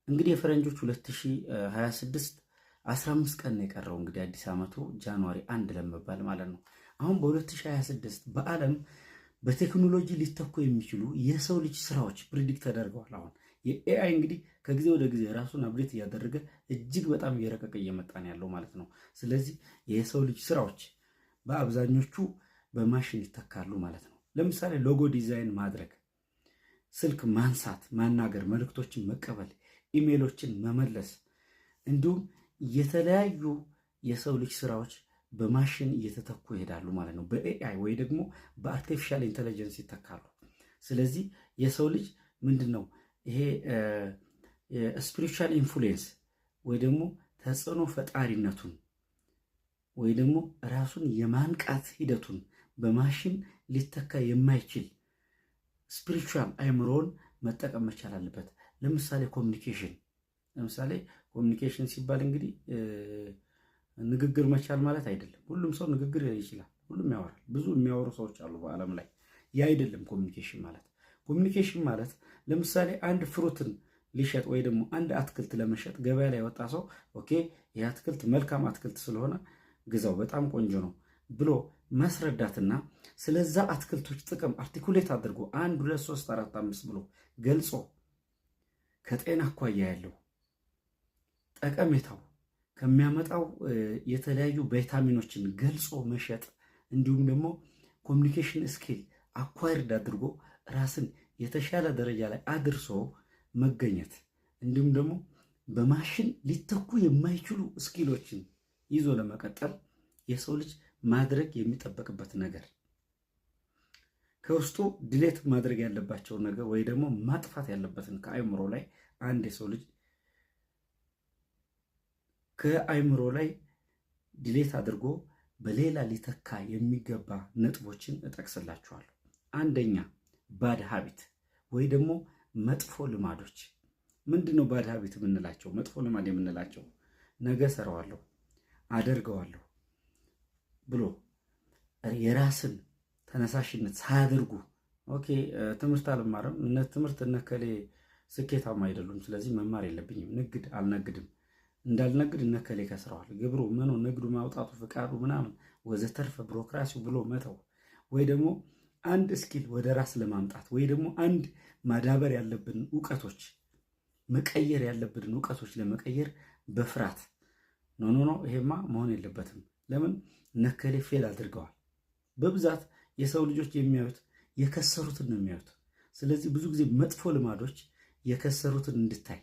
እንግዲህ የፈረንጆች 2026 15 ቀን ነው የቀረው። እንግዲህ አዲስ ዓመቱ ጃንዋሪ 1 ለመባል ማለት ነው። አሁን በ2026 በዓለም በቴክኖሎጂ ሊተኩ የሚችሉ የሰው ልጅ ስራዎች ፕሪዲክት ተደርገዋል። አሁን የኤአይ እንግዲህ ከጊዜ ወደ ጊዜ ራሱን አፕዴት እያደረገ እጅግ በጣም እየረቀቀ እየመጣ ነው ያለው ማለት ነው። ስለዚህ የሰው ልጅ ስራዎች በአብዛኞቹ በማሽን ይተካሉ ማለት ነው። ለምሳሌ ሎጎ ዲዛይን ማድረግ፣ ስልክ ማንሳት፣ ማናገር፣ መልእክቶችን መቀበል፣ ኢሜሎችን መመለስ እንዲሁም የተለያዩ የሰው ልጅ ስራዎች በማሽን እየተተኩ ይሄዳሉ ማለት ነው። በኤአይ ወይ ደግሞ በአርቲፊሻል ኢንቴሊጀንስ ይተካሉ። ስለዚህ የሰው ልጅ ምንድን ነው ይሄ ስፒሪቹዋል ኢንፍሉዌንስ ወይ ደግሞ ተጽዕኖ ፈጣሪነቱን ወይ ደግሞ ራሱን የማንቃት ሂደቱን በማሽን ሊተካ የማይችል ስፒሪቹዋል አይምሮውን መጠቀም መቻል አለበት። ለምሳሌ ኮሚኒኬሽን ሲባል እንግዲህ ንግግር መቻል ማለት አይደለም። ሁሉም ሰው ንግግር ይችላል፣ ሁሉም ያወራል። ብዙ የሚያወሩ ሰዎች አሉ በዓለም ላይ። ያ አይደለም ኮሚኒኬሽን ማለት። ኮሚኒኬሽን ማለት ለምሳሌ አንድ ፍሩትን ሊሸጥ ወይ ደግሞ አንድ አትክልት ለመሸጥ ገበያ ላይ የወጣ ሰው ኦኬ ይህ አትክልት መልካም አትክልት ስለሆነ ግዛው፣ በጣም ቆንጆ ነው ብሎ ማስረዳትና ስለዛ አትክልቶች ጥቅም አርቲኩሌት አድርጎ 1 2 3 4 5 ብሎ ገልጾ ከጤና አኳያ ያለው ጠቀሜታው ከሚያመጣው የተለያዩ ቫይታሚኖችን ገልጾ መሸጥ እንዲሁም ደግሞ ኮሚኒኬሽን ስኪል አኳይርድ አድርጎ ራስን የተሻለ ደረጃ ላይ አድርሶ መገኘት እንዲሁም ደግሞ በማሽን ሊተኩ የማይችሉ ስኪሎችን ይዞ ለመቀጠል የሰው ልጅ ማድረግ የሚጠበቅበት ነገር ከውስጡ ድሌት ማድረግ ያለባቸው ነገር ወይ ደግሞ ማጥፋት ያለበትን ከአይምሮ ላይ አንድ የሰው ልጅ ከአይምሮ ላይ ድሌት አድርጎ በሌላ ሊተካ የሚገባ ነጥቦችን እጠቅስላችኋለሁ። አንደኛ ባድ ሀቢት ወይ ደግሞ መጥፎ ልማዶች። ምንድን ነው ባድ ሀቢት የምንላቸው? መጥፎ ልማድ የምንላቸው ነገ ሰራዋለሁ አደርገዋለሁ ብሎ የራስን ተነሳሽነት ሳያደርጉ ኦኬ ትምህርት አልማርም፣ ትምህርት እነከሌ ስኬታማ አይደሉም፣ ስለዚህ መማር የለብኝም፣ ንግድ አልነግድም፣ እንዳልነግድ እነከሌ ከስረዋል፣ ግብሩ ምኑ ንግዱ ማውጣቱ ፍቃዱ ምናምን ወዘተርፈ ቢሮክራሲው ብሎ መተው ወይ ደግሞ አንድ ስኪል ወደ ራስ ለማምጣት ወይ ደግሞ አንድ ማዳበር ያለብን እውቀቶች መቀየር ያለብን እውቀቶች ለመቀየር በፍርሃት ኖ ይሄማ መሆን የለበትም። ለምን ነከሌ ፌል አድርገዋል። በብዛት የሰው ልጆች የሚያዩት የከሰሩትን ነው የሚያዩት። ስለዚህ ብዙ ጊዜ መጥፎ ልማዶች የከሰሩትን እንድታይ